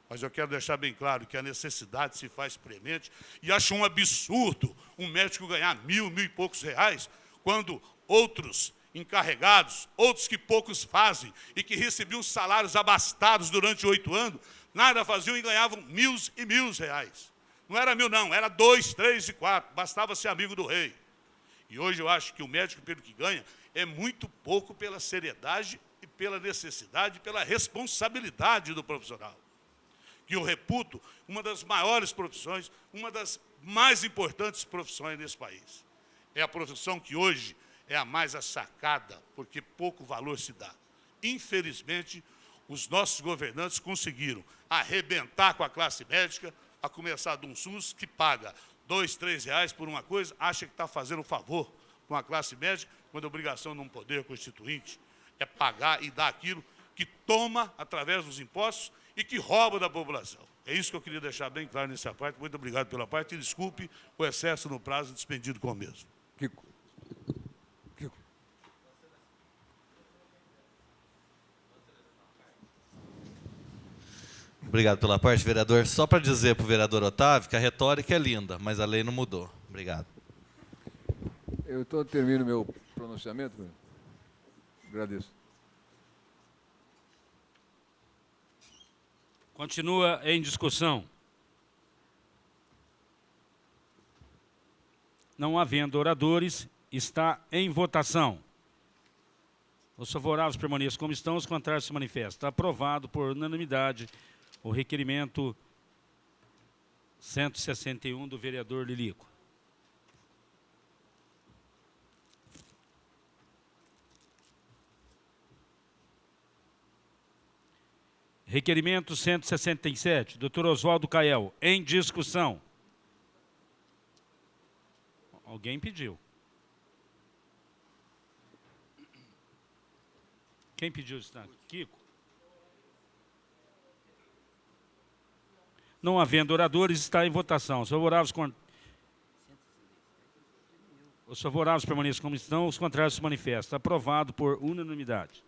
Mas eu quero deixar bem claro que a necessidade se faz premente e acho um absurdo um médico ganhar mil e poucos reais, quando outros encarregados, outros que poucos fazem e que recebiam salários abastados durante 8 anos, nada faziam e ganhavam mil reais. Não era 1.000 não, era 2, 3 e 4, bastava ser amigo do rei. E hoje eu acho que o médico, pelo que ganha, é muito pouco pela seriedade e pela necessidade e pela responsabilidade do profissional. Que eu reputo uma das maiores profissões, uma das mais importantes profissões nesse país. É a profissão que hoje é a mais assacada, porque pouco valor se dá. Infelizmente, os nossos governantes conseguiram arrebentar com a classe médica, a começar de um SUS que paga 2, 3 reais por uma coisa, acha que está fazendo um favor com a classe médica, quando a obrigação de um poder constituinte é pagar e dar aquilo que toma através dos impostos e que rouba da população. É isso que eu queria deixar bem claro nessa parte. Muito obrigado pela parte e desculpe o excesso no prazo despendido com o mesmo. Kiko. Obrigado pela parte, vereador. Só para dizer para o vereador Otávio que a retórica é linda, mas a lei não mudou. Obrigado. Eu termino meu pronunciamento. Agradeço. Continua em discussão. Não havendo oradores, está em votação. Os favoráveis permaneçam como estão, os contrários se manifestam. Está aprovado por unanimidade o requerimento 161 do vereador Lilico. Requerimento 167, doutor Oswaldo Cael, em discussão. Alguém pediu. Quem pediu isso? Kiko? Não havendo oradores, está em votação. Os favoráveis permaneçam como estão, os contrários se manifestam. Aprovado por unanimidade.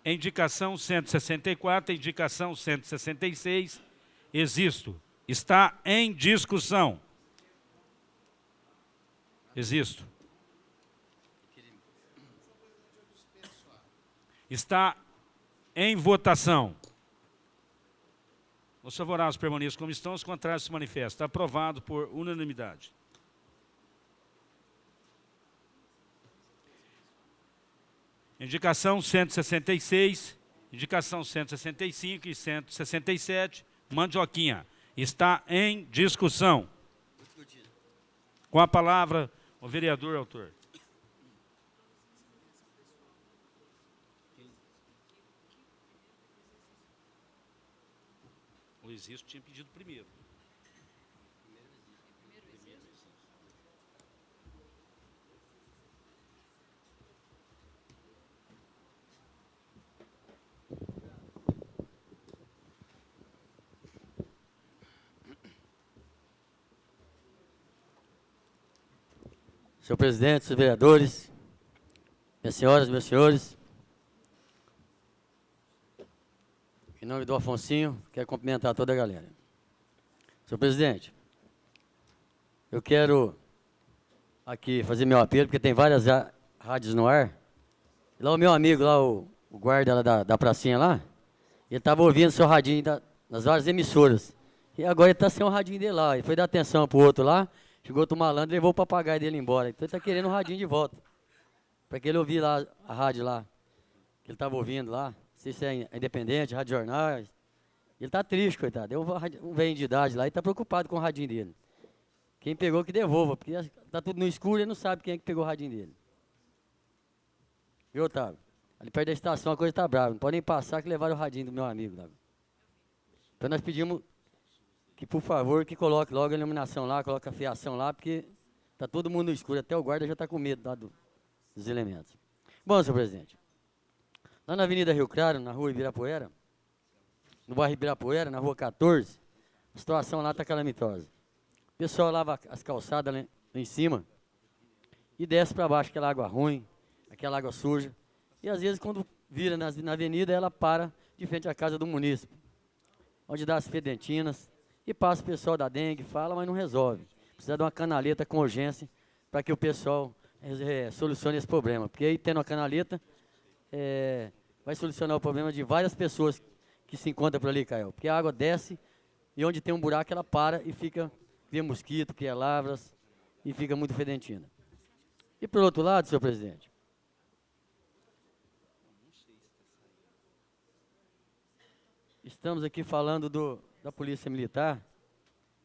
Indicação 164, indicação 166, existo. Está em discussão. Existo. Está em votação. Os favoráveis permaneçam como estão, os contrários se manifestam. Aprovado por unanimidade. Indicação 166, indicação 165 e 167, Mandioquinha. Está em discussão. Com a palavra, o vereador autor. O Existo tinha pedido primeiro. Senhor presidente, senhores vereadores, minhas senhoras, meus senhores, em nome do Afonsinho, quero cumprimentar toda a galera. Senhor presidente, eu quero aqui fazer meu apelo, porque tem várias rádios no ar. E lá o meu amigo, lá, o guarda lá da pracinha lá, ele estava ouvindo seu radinho nas várias emissoras. E agora ele está sem o radinho dele lá. Ele foi dar atenção para o outro lá, chegou outro malandro e levou o papagaio dele embora. Então ele está querendo o radinho de volta. Para que ele ouvir lá a rádio lá, que ele estava ouvindo lá. Não sei se é independente, Rádio Jornais. Ele está triste, coitado. Deu um velho de idade lá e está preocupado com o radinho dele. Quem pegou que devolva, porque está tudo no escuro e ele não sabe quem é que pegou o radinho dele. Viu, Otávio? Ali perto da estação a coisa está brava. Não pode nem passar que levaram o radinho do meu amigo lá. Então nós pedimos que, por favor, que coloque logo a iluminação lá, coloque a fiação lá, porque está todo mundo no escuro. Até o guarda já está com medo lá dos elementos. Bom, senhor presidente, lá na Avenida Rio Claro, na rua Ibirapuera, no bairro Ibirapuera, na rua 14, a situação lá está calamitosa. O pessoal lava as calçadas lá em cima e desce para baixo aquela água ruim, aquela água suja. E às vezes quando vira na avenida, ela para de frente à casa do munícipe, onde dá as fedentinas, e passa o pessoal da dengue, fala, mas não resolve. Precisa de uma canaleta com urgência para que o pessoal solucione esse problema. Porque aí, tendo a canaleta, vai solucionar o problema de várias pessoas que se encontram por ali, Caio. Porque a água desce e onde tem um buraco ela para e cria mosquito, cria lavras e fica muito fedentina. E por outro lado, senhor presidente, estamos aqui falando da Polícia Militar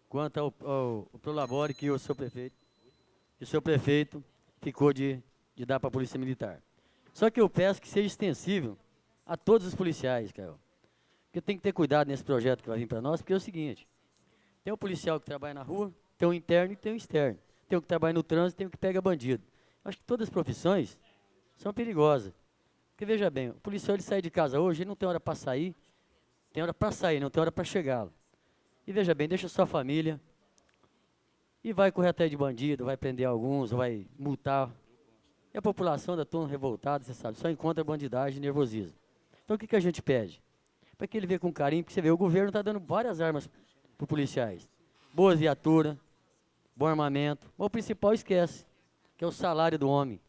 quanto ao prolabore que o seu prefeito ficou de dar para a Polícia Militar. Só que eu peço que seja extensível a todos os policiais, Caio. Porque tem que ter cuidado nesse projeto que vai vir para nós, porque é o seguinte, tem um policial que trabalha na rua, tem um interno e tem um externo. Tem um que trabalha no trânsito, tem um que pega bandido. Acho que todas as profissões são perigosas. Porque veja bem, o policial ele sai de casa hoje, ele não tem hora para sair, tem hora para sair, não tem hora para chegar. E veja bem, deixa sua família e vai correr atrás de bandido, vai prender alguns, vai multar. E a população da turma revoltada, você sabe, só encontra bandidagem e nervosismo. Então o que a gente pede? Para que ele vê com carinho, porque você vê, o governo está dando várias armas para os policiais. Boas viaturas, bom armamento, mas o principal esquece, que é o salário do homem.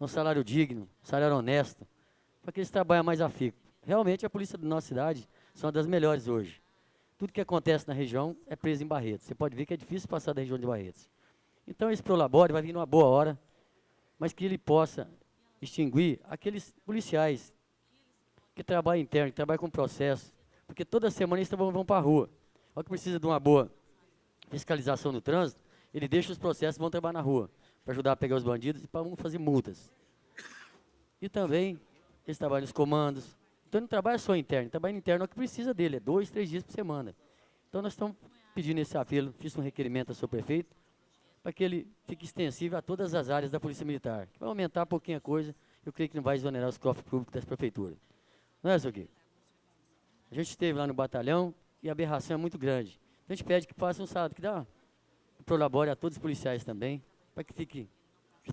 Um salário digno, um salário honesto, para que eles trabalhem mais afinco. Realmente a polícia da nossa cidade são uma das melhores hoje. Tudo que acontece na região é preso em Barretos. Você pode ver que é difícil passar da região de Barretos. Então esse prolabore vai vir numa boa hora, mas que ele possa extinguir aqueles policiais que trabalham interno, que trabalham com processo, porque toda semana eles vão para a rua. Olha que precisa de uma boa fiscalização no trânsito, ele deixa os processos e vão trabalhar na rua, para ajudar a pegar os bandidos e para fazer multas. E também eles trabalham nos comandos. Então ele não trabalha só interno, ele trabalha interno, é o que precisa dele, é 2, 3 dias por semana. Então nós estamos pedindo esse apelo, fiz um requerimento ao seu prefeito, para que ele fique extensível a todas as áreas da Polícia Militar. Que vai aumentar pouquinho a coisa, eu creio que não vai exonerar os cofres públicos das prefeituras. Não é, senhor Kiko? A gente esteve lá no batalhão e a aberração é muito grande. Então a gente pede que faça um sábado, que dá um prolabore a todos os policiais também, para que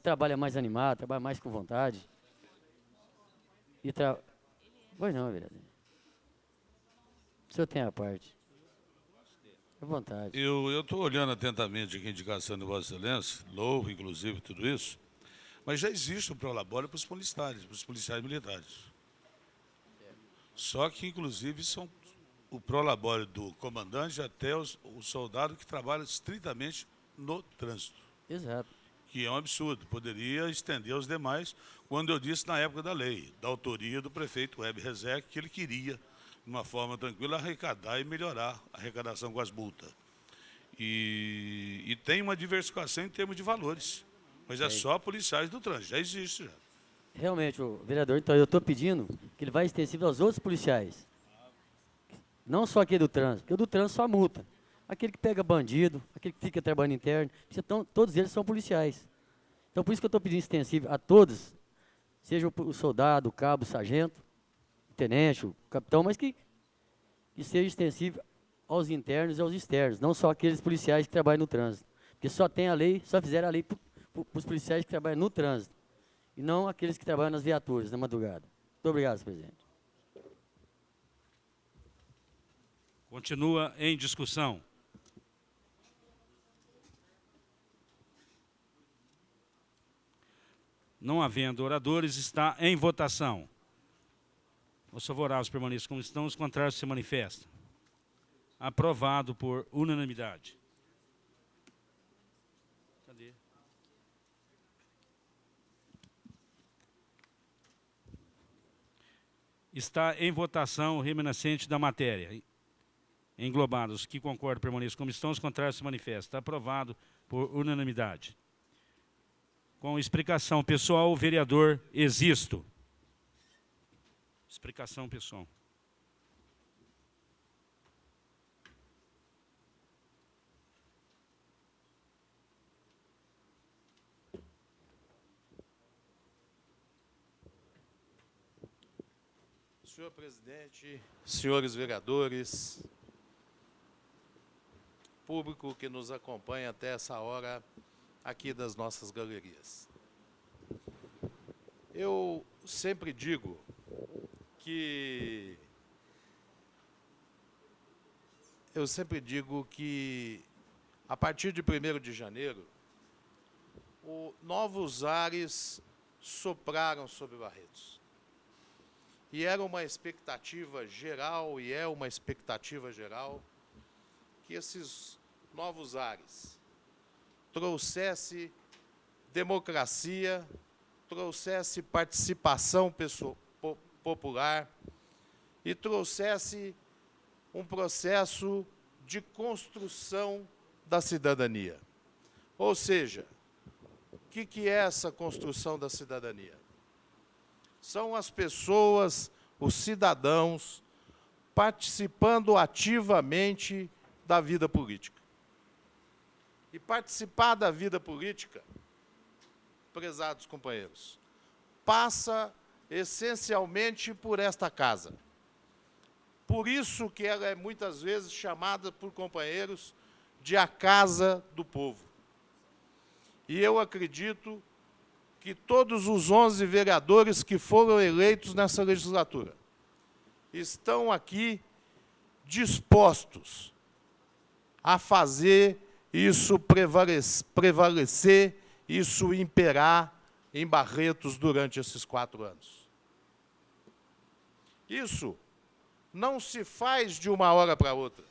trabalhe mais animado, trabalhe mais com vontade. Pois não, vereador. O senhor tem a parte. À vontade. Eu estou olhando atentamente aqui a indicação de Vossa Excelência, louvo, inclusive, tudo isso, mas já existe o prolabore para os policiais militares. Só que, inclusive, são o prolabore do comandante até o soldado que trabalha estritamente no trânsito. Exato. Que é um absurdo. Poderia estender aos demais, quando eu disse na época da lei, da autoria do prefeito Web Rezec, que ele queria, de uma forma tranquila, arrecadar e melhorar a arrecadação com as multas. E tem uma diversificação em termos de valores. Mas é só policiais do trânsito, já existe já. Realmente, o vereador, então eu estou pedindo que ele vá extensível aos outros policiais. Não só aquele do trânsito, porque o do trânsito só multa. Aquele que pega bandido, aquele que fica trabalhando interno, todos eles são policiais. Então por isso que eu estou pedindo extensível a todos, seja o soldado, o cabo, o sargento, o tenente, o capitão, mas que seja extensível aos internos e aos externos, não só aqueles policiais que trabalham no trânsito. Porque só tem a lei, só fizeram a lei para os policiais que trabalham no trânsito, e não aqueles que trabalham nas viaturas, na madrugada. Muito obrigado, senhor presidente. Continua em discussão. Não havendo oradores, está em votação. Os favoráveis permaneçam como estão, os contrários se manifestam. Aprovado por unanimidade. Cadê? Está em votação o remanescente da matéria. Englobados, que concordam permaneçam como estão, os contrários se manifestam. Aprovado por unanimidade. Com explicação pessoal, o vereador Existo. Explicação pessoal. Senhor presidente, senhores vereadores, público que nos acompanha até essa hora aqui das nossas galerias. Eu sempre digo que a partir de 1º de janeiro, novos ares sopraram sobre Barretos. E era uma expectativa geral, e é uma expectativa geral, que esses novos ares trouxesse democracia, trouxesse participação popular e trouxesse um processo de construção da cidadania. Ou seja, o que é essa construção da cidadania? São as pessoas, os cidadãos, participando ativamente da vida política. E participar da vida política, prezados companheiros, passa essencialmente por esta casa. Por isso que ela é muitas vezes chamada por companheiros de a casa do povo. E eu acredito que todos os 11 vereadores que foram eleitos nessa legislatura estão aqui dispostos a fazer isso prevalecer, isso imperar em Barretos durante esses 4 anos. Isso não se faz de uma hora para outra.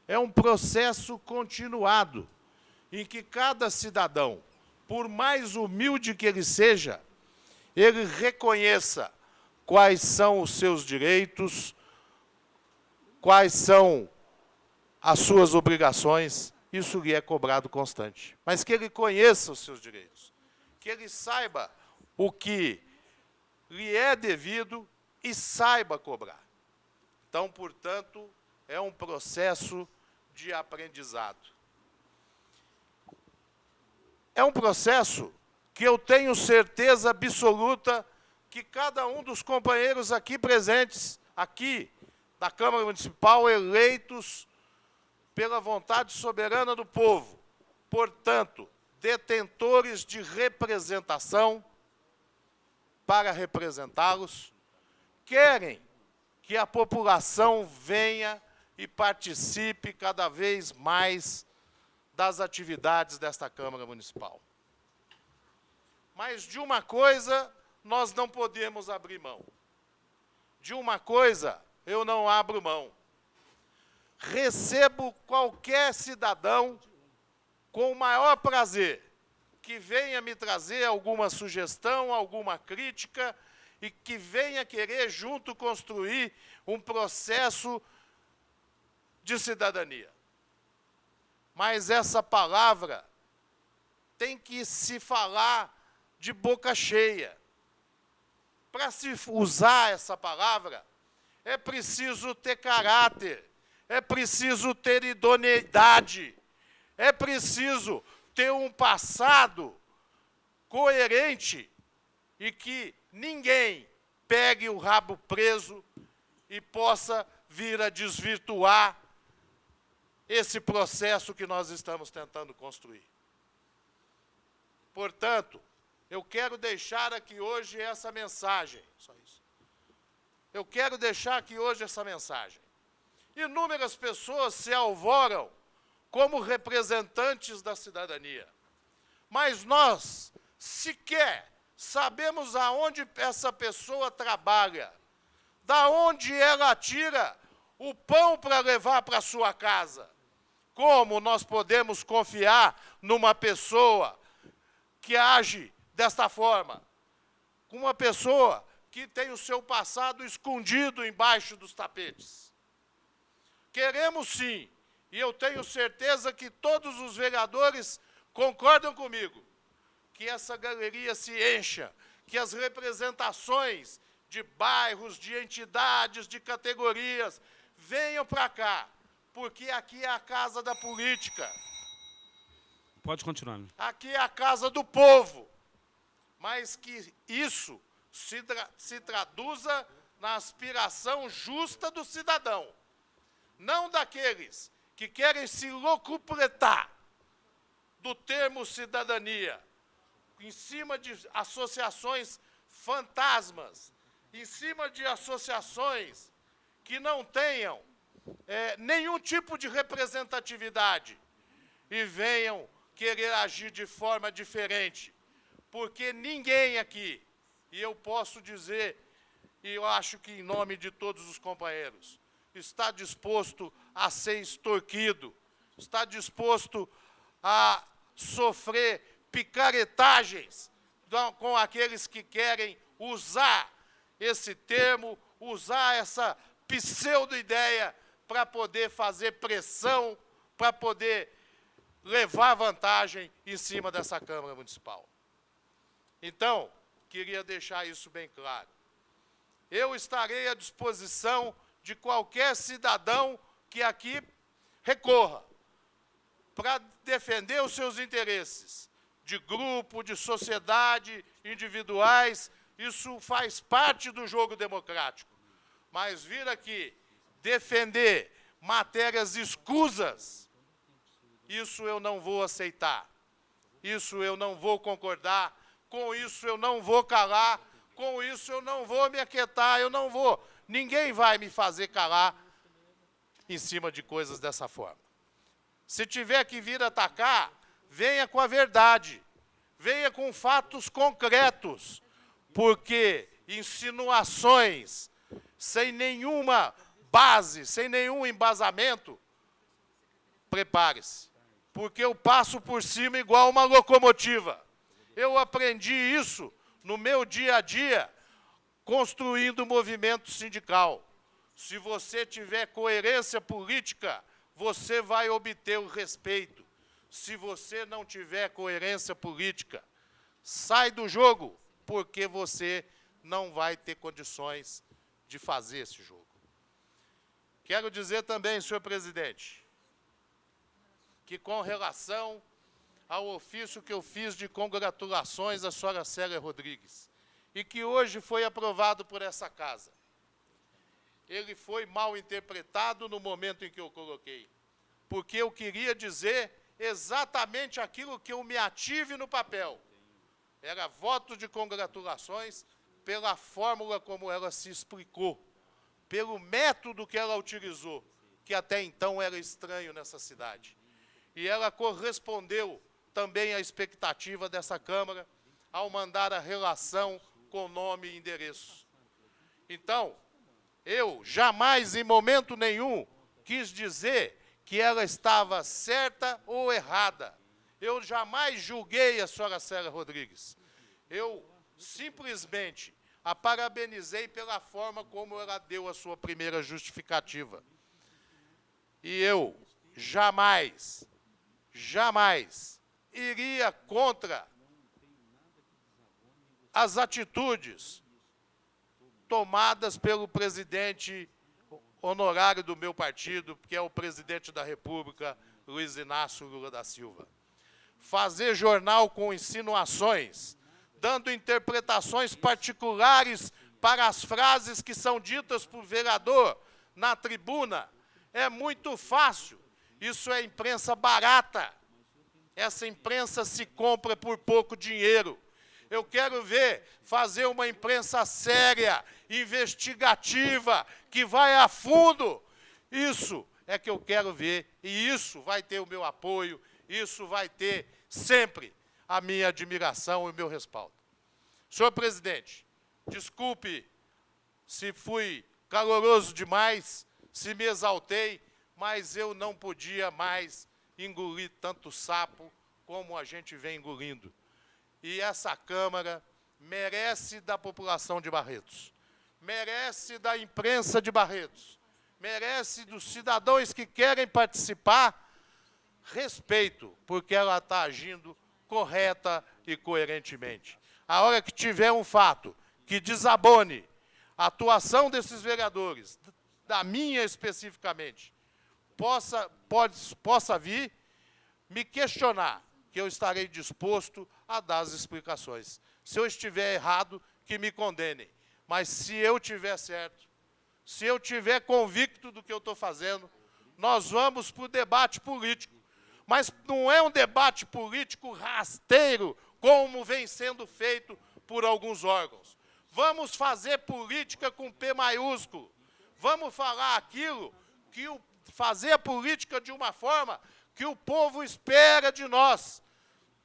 É um processo continuado, em que cada cidadão, por mais humilde que ele seja, ele reconheça quais são os seus direitos, quais são as suas obrigações, isso lhe é cobrado constante. Mas que ele conheça os seus direitos, que ele saiba o que lhe é devido e saiba cobrar. Então, portanto, é um processo de aprendizado. É um processo que eu tenho certeza absoluta que cada um dos companheiros aqui presentes, aqui na Câmara Municipal, eleitos pela vontade soberana do povo, portanto, detentores de representação para representá-los, querem que a população venha e participe cada vez mais das atividades desta Câmara Municipal. Mas de uma coisa nós não podemos abrir mão. De uma coisa eu não abro mão. Recebo qualquer cidadão com o maior prazer que venha me trazer alguma sugestão, alguma crítica e que venha querer junto construir um processo de cidadania. Mas essa palavra tem que se falar de boca cheia. Para se usar essa palavra, é preciso ter caráter, é preciso ter idoneidade, é preciso ter um passado coerente e que ninguém pegue o rabo preso e possa vir a desvirtuar esse processo que nós estamos tentando construir. Portanto, eu quero deixar aqui hoje essa mensagem. Só isso. Eu quero deixar aqui hoje essa mensagem. Inúmeras pessoas se alvoram como representantes da cidadania. Mas nós sequer sabemos aonde essa pessoa trabalha, da onde ela tira o pão para levar para sua casa. Como nós podemos confiar numa pessoa que age desta forma? Uma pessoa que tem o seu passado escondido embaixo dos tapetes. Queremos sim, e eu tenho certeza que todos os vereadores concordam comigo, que essa galeria se encha, que as representações de bairros, de entidades, de categorias, venham para cá, porque aqui é a casa da política. Pode continuar. Aqui é a casa do povo. Mas que isso se traduza na aspiração justa do cidadão. Não daqueles que querem se locupletar do termo cidadania, em cima de associações fantasmas, em cima de associações que não tenham nenhum tipo de representatividade e venham querer agir de forma diferente. Porque ninguém aqui, e eu posso dizer, e eu acho que em nome de todos os companheiros, está disposto a ser extorquido, está disposto a sofrer picaretagens com aqueles que querem usar esse termo, usar essa pseudo-ideia para poder fazer pressão, para poder levar vantagem em cima dessa Câmara Municipal. Então, queria deixar isso bem claro. Eu estarei à disposição de qualquer cidadão que aqui recorra para defender os seus interesses, de grupo, de sociedade, individuais. Isso faz parte do jogo democrático. Mas vir aqui defender matérias escusas, isso eu não vou aceitar. Isso eu não vou concordar. Com isso eu não vou calar. Com isso eu não vou me aquietar. Eu não vou. Ninguém vai me fazer calar em cima de coisas dessa forma. Se tiver que vir atacar, venha com a verdade. Venha com fatos concretos. Porque insinuações sem nenhuma base, sem nenhum embasamento, prepare-se. Porque eu passo por cima igual uma locomotiva. Eu aprendi isso no meu dia a dia, construindo o movimento sindical. Se você tiver coerência política, você vai obter o respeito. Se você não tiver coerência política, sai do jogo, porque você não vai ter condições de fazer esse jogo. Quero dizer também, senhor presidente, que com relação ao ofício que eu fiz de congratulações à senhora Célia Rodrigues, e que hoje foi aprovado por essa casa, ele foi mal interpretado no momento em que eu coloquei, porque eu queria dizer exatamente aquilo que eu me ative no papel. Era voto de congratulações pela fórmula como ela se explicou, pelo método que ela utilizou, que até então era estranho nessa cidade. E ela correspondeu também à expectativa dessa Câmara ao mandar a relação com nome e endereço. Então, eu jamais, em momento nenhum, quis dizer que ela estava certa ou errada. Eu jamais julguei a senhora Célia Rodrigues. Eu simplesmente a parabenizei pela forma como ela deu a sua primeira justificativa. E eu jamais iria contra as atitudes tomadas pelo presidente honorário do meu partido, que é o presidente da República, Luiz Inácio Lula da Silva. Fazer jornal com insinuações, dando interpretações particulares para as frases que são ditas por vereador na tribuna, é muito fácil. Isso é imprensa barata. Essa imprensa se compra por pouco dinheiro. Eu quero ver fazer uma imprensa séria, investigativa, que vai a fundo. Isso é que eu quero ver, e isso vai ter o meu apoio, isso vai ter sempre a minha admiração e o meu respaldo. Senhor presidente, desculpe se fui caloroso demais, se me exaltei, mas eu não podia mais engolir tanto sapo como a gente vem engolindo. E essa Câmara merece da população de Barretos, merece da imprensa de Barretos, merece dos cidadãos que querem participar respeito, porque ela está agindo correta e coerentemente. A hora que tiver um fato que desabone a atuação desses vereadores, da minha especificamente, possa vir me questionar, que eu estarei disposto a dar as explicações. Se eu estiver errado, que me condenem. Mas se eu estiver certo, se eu estiver convicto do que eu estou fazendo, nós vamos para o debate político. Mas não é um debate político rasteiro, como vem sendo feito por alguns órgãos. Vamos fazer política com P maiúsculo. Vamos falar fazer a política de uma forma que o povo espera de nós,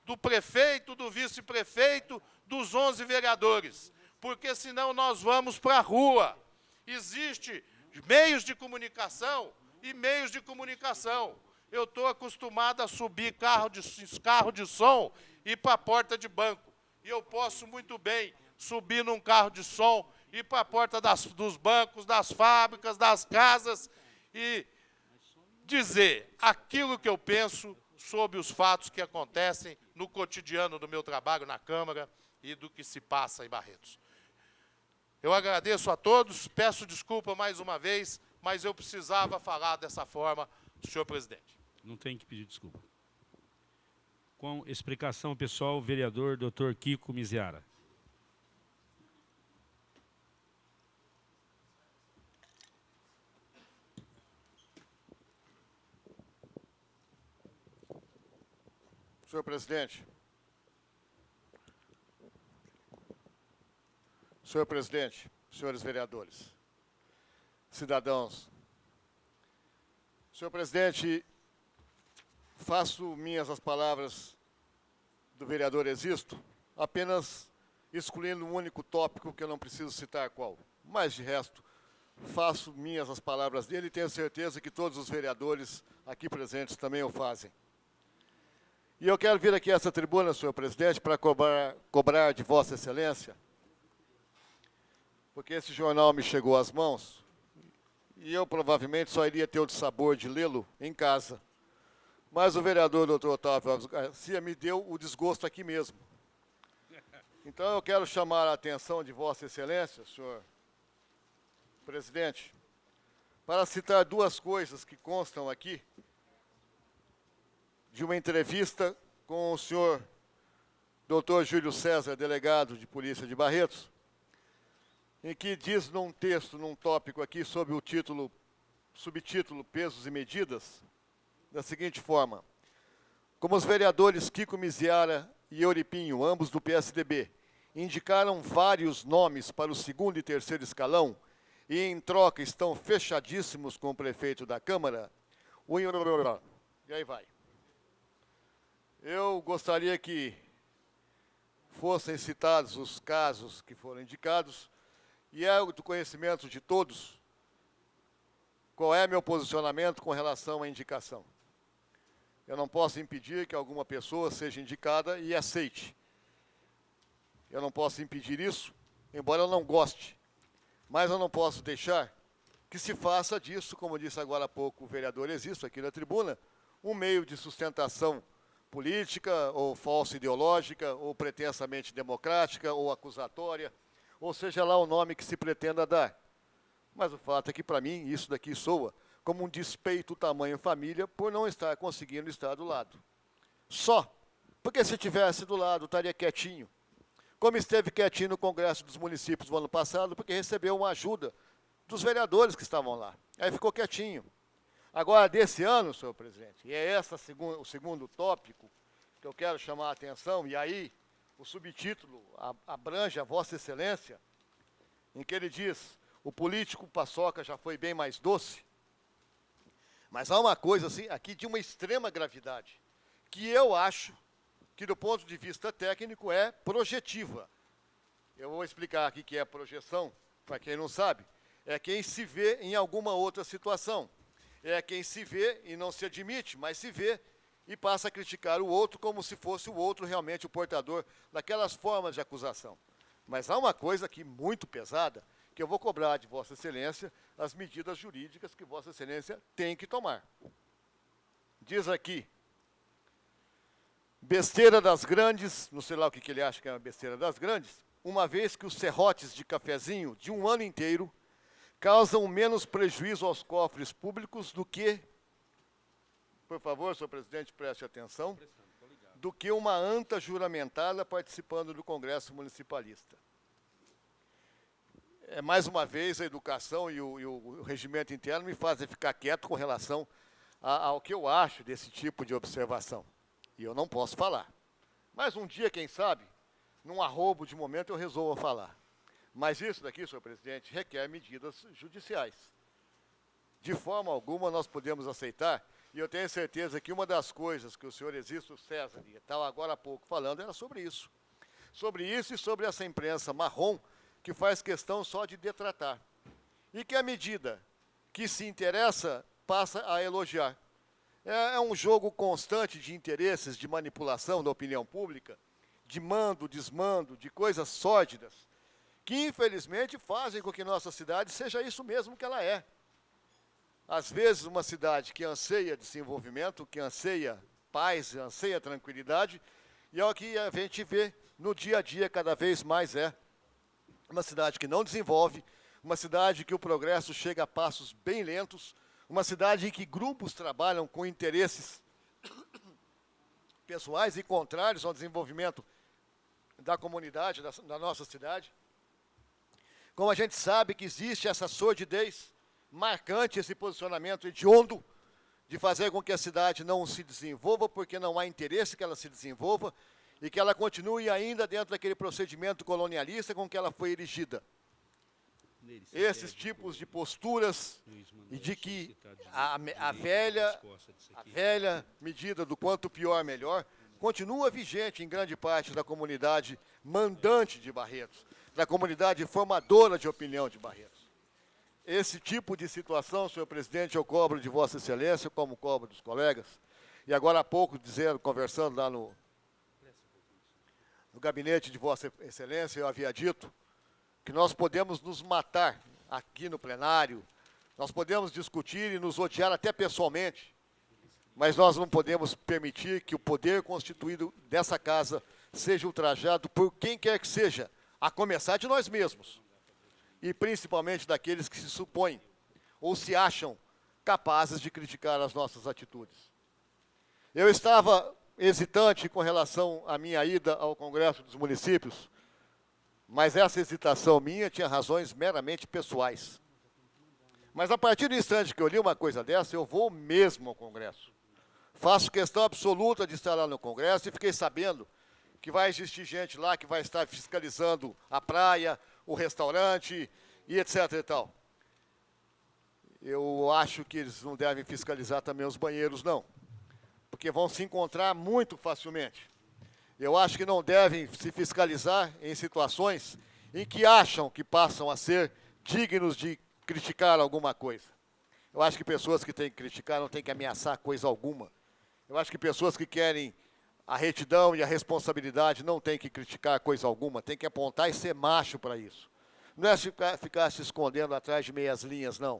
do prefeito, do vice-prefeito, dos 11 vereadores. Porque senão nós vamos para a rua. Existem meios de comunicação e meios de comunicação. Eu estou acostumado a subir carro de som e ir para a porta de banco. E eu posso muito bem subir num carro de som, ir para a porta dos bancos, das fábricas, das casas e dizer aquilo que eu penso sobre os fatos que acontecem no cotidiano do meu trabalho na Câmara e do que se passa em Barretos. Eu agradeço a todos, peço desculpa mais uma vez, mas eu precisava falar dessa forma, senhor presidente. Não tem que pedir desculpa. Com explicação pessoal, o vereador Dr. Kiko Miziara. Senhor presidente, senhores vereadores, cidadãos, senhor presidente, faço minhas as palavras do vereador Existo, apenas excluindo um único tópico que eu não preciso citar qual. Mas, de resto, faço minhas as palavras dele e tenho certeza que todos os vereadores aqui presentes também o fazem. E eu quero vir aqui a essa tribuna, senhor presidente, para cobrar de Vossa Excelência, porque esse jornal me chegou às mãos e eu provavelmente só iria ter o dissabor de lê-lo em casa. Mas o vereador doutor Otávio Alves Garcia me deu o desgosto aqui mesmo. Então eu quero chamar a atenção de Vossa Excelência, senhor presidente, para citar duas coisas que constam aqui de uma entrevista com o senhor doutor Júlio César, delegado de Polícia de Barretos, em que diz num texto, num tópico aqui, sob o subtítulo Pesos e Medidas, da seguinte forma: como os vereadores Kiko Miziara e Euripinho, ambos do PSDB, indicaram vários nomes para o segundo e terceiro escalão e, em troca, estão fechadíssimos com o prefeito da Câmara, e aí vai. Eu gostaria que fossem citados os casos que foram indicados, e é do conhecimento de todos qual é meu posicionamento com relação à indicação. Eu não posso impedir que alguma pessoa seja indicada e aceite. Eu não posso impedir isso, embora eu não goste. Mas eu não posso deixar que se faça disso, como disse agora há pouco o vereador Existo aqui na tribuna, um meio de sustentação política, ou falsa ideológica, ou pretensamente democrática, ou acusatória, ou seja lá o nome que se pretenda dar. Mas o fato é que, para mim, isso daqui soa como um despeito tamanho família por não estar conseguindo estar do lado. Só, porque se tivesse do lado, estaria quietinho. Como esteve quietinho no Congresso dos Municípios no ano passado, porque recebeu uma ajuda dos vereadores que estavam lá. Aí ficou quietinho. Agora, desse ano, senhor presidente, e é esse o segundo tópico que eu quero chamar a atenção, e aí o subtítulo abrange a Vossa Excelência, em que ele diz: o político paçoca já foi bem mais doce. Mas há uma coisa assim, aqui de uma extrema gravidade, que eu acho que, do ponto de vista técnico, é projetiva. Eu vou explicar aqui que é projeção, para quem não sabe. É quem se vê em alguma outra situação. É quem se vê e não se admite, mas se vê e passa a criticar o outro como se fosse o outro realmente o portador daquelas formas de acusação. Mas há uma coisa aqui muito pesada, que eu vou cobrar de Vossa Excelência as medidas jurídicas que Vossa Excelência tem que tomar. Diz aqui: besteira das grandes, não sei lá o que ele acha que é uma besteira das grandes, uma vez que os serrotes de cafezinho de um ano inteiro causam menos prejuízo aos cofres públicos do que, por favor, senhor presidente, preste atenção, do que uma anta juramentada participando do Congresso Municipalista. Mais uma vez, a educação e o regimento interno me fazem ficar quieto com relação ao que eu acho desse tipo de observação. E eu não posso falar. Mas um dia, quem sabe, num arrobo de momento, eu resolvo falar. Mas isso daqui, senhor presidente, requer medidas judiciais. De forma alguma nós podemos aceitar, e eu tenho certeza que uma das coisas que o senhor Existo César estava agora há pouco falando era sobre isso. Sobre isso e sobre essa imprensa marrom que faz questão só de detratar. E que à medida que se interessa, passa a elogiar. É um jogo constante de interesses, de manipulação da opinião pública, de mando, desmando, de coisas sórdidas, que infelizmente fazem com que nossa cidade seja isso mesmo que ela é. Às vezes uma cidade que anseia desenvolvimento, que anseia paz, anseia tranquilidade, e é o que a gente vê no dia a dia cada vez mais é. Uma cidade que não desenvolve, uma cidade que o progresso chega a passos bem lentos, uma cidade em que grupos trabalham com interesses pessoais e contrários ao desenvolvimento da comunidade, da nossa cidade. Como a gente sabe que existe essa sordidez marcante, esse posicionamento hediondo de fazer com que a cidade não se desenvolva, porque não há interesse que ela se desenvolva e que ela continue ainda dentro daquele procedimento colonialista com que ela foi erigida. Esses tipos de posturas e de que a velha medida do quanto pior, melhor, continua vigente em grande parte da comunidade mandante de Barretos, da comunidade formadora de opinião de Barretos. Esse tipo de situação, senhor presidente, eu cobro de Vossa Excelência, como cobro dos colegas, e agora há pouco, conversando lá no gabinete de Vossa Excelência, eu havia dito que nós podemos nos matar aqui no plenário, nós podemos discutir e nos odiar até pessoalmente, mas nós não podemos permitir que o poder constituído dessa casa seja ultrajado por quem quer que seja, a começar de nós mesmos, e principalmente daqueles que se supõem ou se acham capazes de criticar as nossas atitudes. Eu estava hesitante com relação à minha ida ao Congresso dos Municípios, mas essa hesitação minha tinha razões meramente pessoais. Mas a partir do instante que eu li uma coisa dessa, eu vou mesmo ao Congresso. Faço questão absoluta de estar lá no Congresso e fiquei sabendo que vai existir gente lá que vai estar fiscalizando a praia, o restaurante e etc. e tal. Eu acho que eles não devem fiscalizar também os banheiros, não, porque vão se encontrar muito facilmente. Eu acho que não devem se fiscalizar em situações em que acham que passam a ser dignos de criticar alguma coisa. Eu acho que pessoas que têm que criticar não têm que ameaçar coisa alguma. Eu acho que pessoas que querem a retidão e a responsabilidade não têm que criticar coisa alguma, têm que apontar e ser macho para isso. Não é ficar se escondendo atrás de meias linhas, não.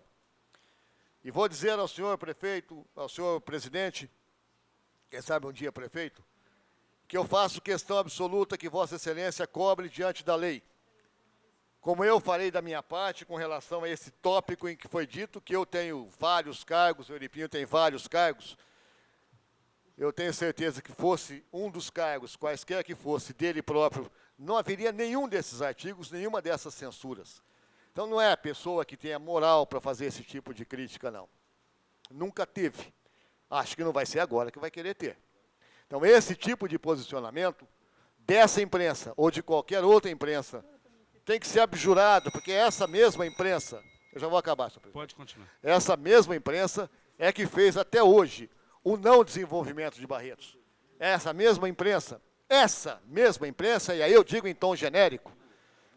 E vou dizer ao senhor prefeito, ao senhor presidente, quem sabe um dia prefeito, que eu faço questão absoluta que Vossa Excelência cobre diante da lei. Como eu farei da minha parte com relação a esse tópico em que foi dito que eu tenho vários cargos, o Euripinho tem vários cargos, eu tenho certeza que fosse um dos cargos, quaisquer que fosse, dele próprio, não haveria nenhum desses artigos, nenhuma dessas censuras. Então não é a pessoa que tenha moral para fazer esse tipo de crítica, não. Nunca teve. Acho que não vai ser agora que vai querer ter. Então esse tipo de posicionamento dessa imprensa ou de qualquer outra imprensa tem que ser abjurado, porque essa mesma imprensa, eu já vou acabar, senhor presidente. Pode continuar. Essa mesma imprensa é que fez até hoje o não desenvolvimento de Barretos. Essa mesma imprensa, e aí eu digo em tom genérico,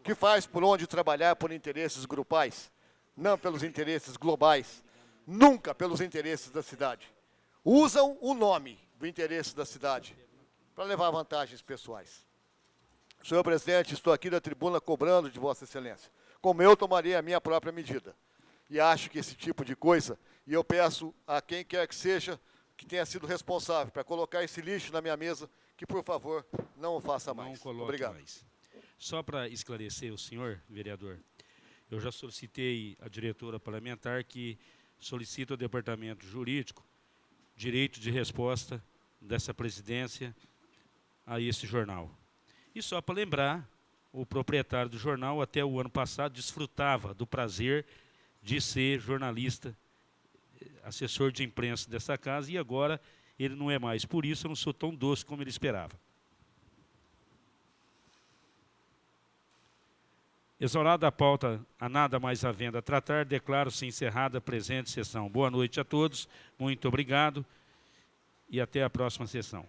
que faz por onde trabalhar por interesses grupais, não pelos interesses globais, nunca pelos interesses da cidade. Usam o nome do interesse da cidade para levar vantagens pessoais. Senhor presidente, estou aqui da tribuna cobrando de Vossa Excelência, como eu tomaria a minha própria medida. E acho que esse tipo de coisa, e eu peço a quem quer que seja, que tenha sido responsável para colocar esse lixo na minha mesa, que, por favor, não o faça mais. Não coloque Obrigado. mais. Só para esclarecer o senhor, vereador, eu já solicitei à diretora parlamentar que solicite ao departamento jurídico direito de resposta dessa presidência a esse jornal. E só para lembrar, o proprietário do jornal, até o ano passado, desfrutava do prazer de ser jornalista, assessor de imprensa dessa casa, e agora ele não é mais. Por isso eu não sou tão doce como ele esperava. Exaurada a pauta, a nada mais havendo a tratar, declaro-se encerrada a presente sessão. Boa noite a todos, muito obrigado e até a próxima sessão.